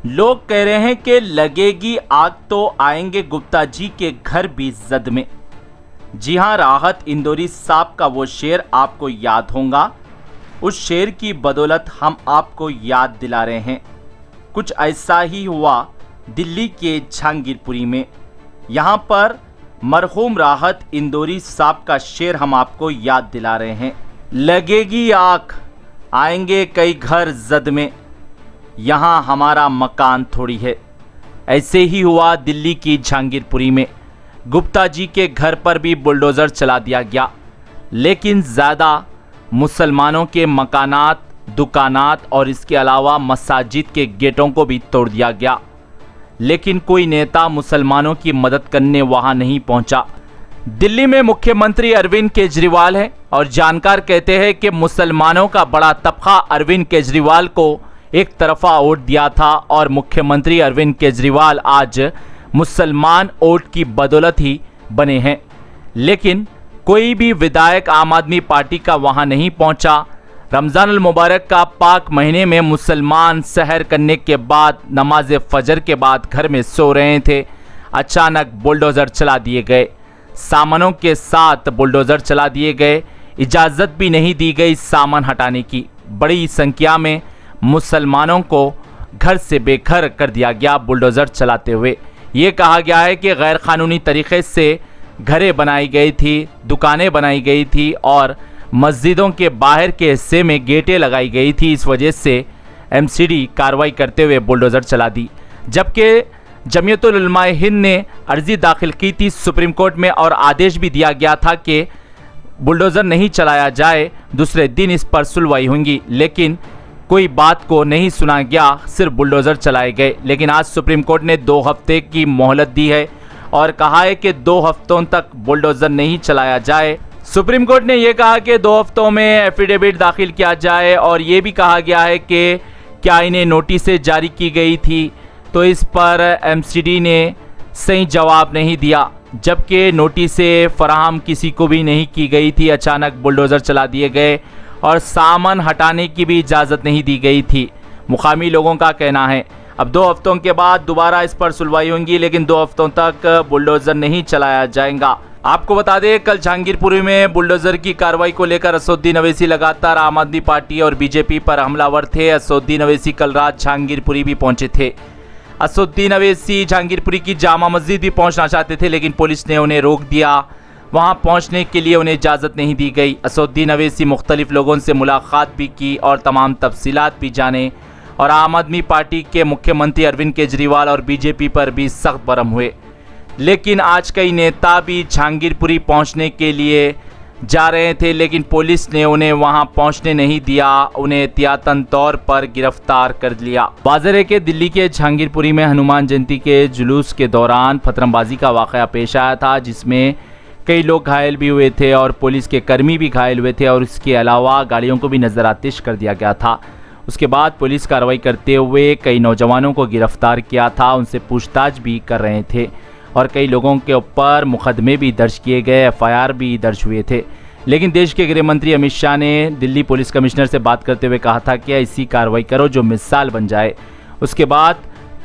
लोग कह रहे हैं कि लगेगी आग तो आएंगे गुप्ता जी के घर भी जद में। जी हां, राहत इंदौरी साहब का वो शेर आपको याद होगा। उस शेर की बदौलत हम आपको याद दिला रहे हैं। कुछ ऐसा ही हुआ दिल्ली के जहांगीरपुरी में। यहां पर मरहूम राहत इंदौरी साहब का शेर हम आपको याद दिला रहे हैं। लगेगी आग आएंगे कई घर जद में, यहाँ हमारा मकान थोड़ी है। ऐसे ही हुआ दिल्ली की जहांगीरपुरी में। गुप्ता जी के घर पर भी बुलडोज़र चला दिया गया, लेकिन ज़्यादा मुसलमानों के मकानात, दुकानात और इसके अलावा मसाजिद के गेटों को भी तोड़ दिया गया, लेकिन कोई नेता मुसलमानों की मदद करने वहां नहीं पहुंचा। दिल्ली में मुख्यमंत्री अरविंद केजरीवाल है और जानकार कहते हैं कि मुसलमानों का बड़ा तबका अरविंद केजरीवाल को एक तरफा वोट दिया था और मुख्यमंत्री अरविंद केजरीवाल आज मुसलमान वोट की बदौलत ही बने हैं। लेकिन कोई भी विधायक आम आदमी पार्टी का वहां नहीं पहुंचा। रमज़ान अल मुबारक का पाक महीने में मुसलमान सहर करने के बाद नमाज फजर के बाद घर में सो रहे थे। अचानक बुलडोज़र चला दिए गए, सामानों के साथ बुलडोज़र चला दिए गए। इजाज़त भी नहीं दी गई सामान हटाने की। बड़ी संख्या में मुसलमानों को घर से बेघर कर दिया गया बुलडोज़र चलाते हुए। ये कहा गया है कि गैर कानूनी तरीके से घरें बनाई गई थी, दुकानें बनाई गई थी और मस्जिदों के बाहर के हिस्से में गेटें लगाई गई थी। इस वजह से एमसीडी कार्रवाई करते हुए बुलडोज़र चला दी। जबकि जमीयतुल उलमा हिंद ने अर्जी दाखिल की थी सुप्रीम कोर्ट में और आदेश भी दिया गया था कि बुलडोज़र नहीं चलाया जाए, दूसरे दिन इस पर सुनवाई होंगी, लेकिन कोई बात को नहीं सुना गया, सिर्फ बुलडोज़र चलाए गए। लेकिन आज सुप्रीम कोर्ट ने 2 हफ्ते की मोहलत दी है और कहा है कि 2 हफ्तों तक बुलडोज़र नहीं चलाया जाए। सुप्रीम कोर्ट ने यह कहा कि 2 हफ्तों में एफिडेविट दाखिल किया जाए और ये भी कहा गया है कि क्या इन्हें नोटिसें जारी की गई थी, तो इस पर एमसीडी ने सही जवाब नहीं दिया। जबकि नोटिसें फराहम किसी को भी नहीं की गई थी। अचानक बुलडोज़र चला दिए गए और सामान हटाने की भी इजाज़त नहीं दी गई थी, मुकामी लोगों का कहना है। अब 2 हफ्तों के बाद दोबारा इस पर सुनवाई होगी, लेकिन 2 हफ्तों तक बुलडोज़र नहीं चलाया जाएगा। आपको बता दें, कल जहांगीरपुरी में बुलडोज़र की कार्रवाई को लेकर असदुद्दीन अवैसी लगातार आम आदमी पार्टी और बीजेपी पर हमलावर थे। असदुद्दीन अवैसी कल रात जहांगीरपुरी भी पहुंचे थे। असदुद्दीन अवैसी जहांगीरपुरी की जामा मस्जिद भी पहुंचना चाहते थे, लेकिन पुलिस ने उन्हें रोक दिया। वहां पहुंचने के लिए उन्हें इजाज़त नहीं दी गई। असदुद्दीन अवैसी मुख्तलिफ लोगों से मुलाकात भी की और तमाम तफसीलात भी जाने और आम आदमी पार्टी के मुख्यमंत्री अरविंद केजरीवाल और बीजेपी पर भी सख्त बरम हुए। लेकिन आज कई नेता भी जहांगीरपुरी पहुंचने के लिए जा रहे थे, लेकिन पुलिस ने उन्हें वहां पहुंचने नहीं दिया, उन्हें एहतियातन तौर पर गिरफ्तार कर लिया। वाज़ेह है कि दिल्ली के जहांगीरपुरी में हनुमान जयंती के जुलूस के दौरान पथरमबाजी का वाक़या पेश आया था, जिसमें कई लोग घायल भी हुए थे और पुलिस के कर्मी भी घायल हुए थे और इसके अलावा गाड़ियों को भी नज़रआतिश कर दिया गया था। उसके बाद पुलिस कार्रवाई करते हुए कई नौजवानों को गिरफ्तार किया था, उनसे पूछताछ भी कर रहे थे और कई लोगों के ऊपर मुकदमे भी दर्ज किए गए, एफआईआर भी दर्ज हुए थे। लेकिन देश के गृह मंत्री अमित शाह ने दिल्ली पुलिस कमिश्नर से बात करते हुए कहा था कि ऐसी कार्रवाई करो जो मिसाल बन जाए। उसके बाद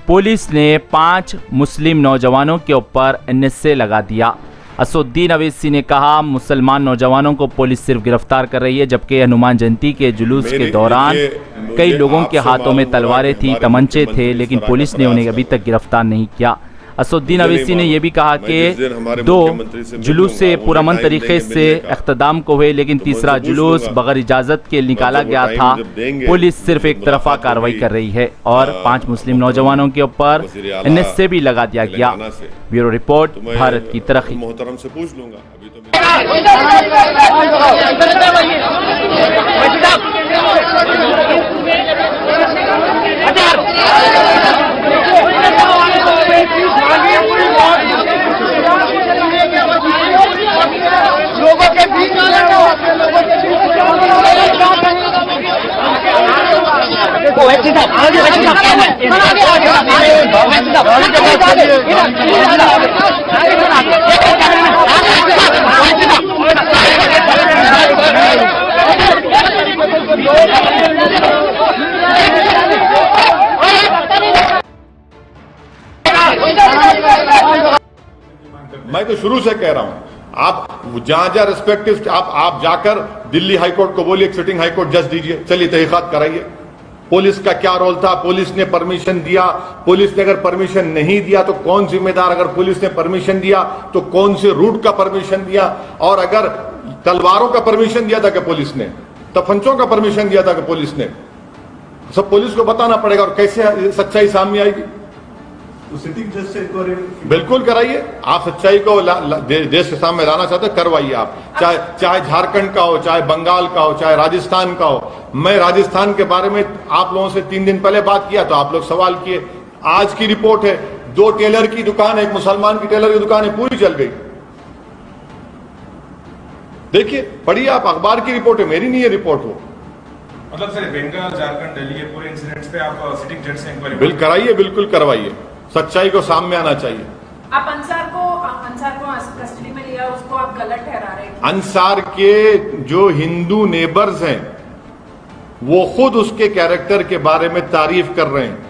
पुलिस ने 5 मुस्लिम नौजवानों के ऊपर एनएसए लगा दिया। असदुद्दीन अवैसी ने कहा, मुसलमान नौजवानों को पुलिस सिर्फ गिरफ्तार कर रही है, जबकि हनुमान जयंती के जुलूस के दौरान कई लोगों के हाथों में तलवारें थी, तमंचे थे, लेकिन पुलिस ने उन्हें अभी तक गिरफ्तार नहीं किया। असदुद्दीन अवैसी ने यह भी कहा कि 2 जुलूस से पुरअमन तरीके से इख्तिताम को हुए, लेकिन तीसरा जुलूस बगैर इजाज़त के निकाला गया था। पुलिस सिर्फ एक तरफा कार्रवाई कर रही है और 5 मुस्लिम नौजवानों के ऊपर एनएसए भी लगा दिया गया। ब्यूरो रिपोर्ट, भारत की तरक्की। मोहतरम से पूछ लूंगा अभी तो लोगों के बीच मैं तो शुरू से कह रहा हूं, आप जहां रिस्पेक्टिव आप जाकर दिल्ली हाईकोर्ट को बोलिए सिटिंग हाईकोर्ट जज दीजिए, चलिए तहकीकात कराइए, पुलिस का क्या रोल था, पुलिस ने परमिशन दिया, पुलिस ने अगर परमिशन नहीं दिया तो कौन जिम्मेदार, अगर पुलिस ने परमिशन दिया तो कौन से रूट का परमिशन दिया, और अगर तलवारों का परमिशन दिया था कि पुलिस ने, तफंचों का परमिशन दिया था कि पुलिस ने, सब पुलिस को बताना पड़ेगा और कैसे सच्चाई सामने आएगी। तो सिटिंग जज से इंक्वायरी बिल्कुल कराइए, आप सच्चाई को देश के सामने लाना चाहते हो करवाइए, आप चाहे झारखंड का हो, चाहे बंगाल का हो, चाहे राजस्थान का हो। मैं राजस्थान के बारे में आप लोगों से 3 दिन पहले बात किया तो आप लोग सवाल किए, आज की रिपोर्ट है 2 टेलर की दुकान है, एक मुसलमान की टेलर की दुकान है, पूरी जल गई। देखिए पढ़िए आप, अखबार की रिपोर्ट है, मेरी नहीं है रिपोर्ट वो। मतलब सर बंगाल झारखंड दिल्ली के पूरे इंसिडेंट्स पे आप सिटिंग जज से इंक्वायरी बिल कराइए, बिल्कुल करवाइए, सच्चाई को सामने आना चाहिए। आप अंसार को कस्टडी में लिया, उसको आप गलत ठहरा रहे हैं। अंसार के जो हिंदू नेबर्स हैं वो खुद उसके कैरेक्टर के बारे में तारीफ कर रहे हैं।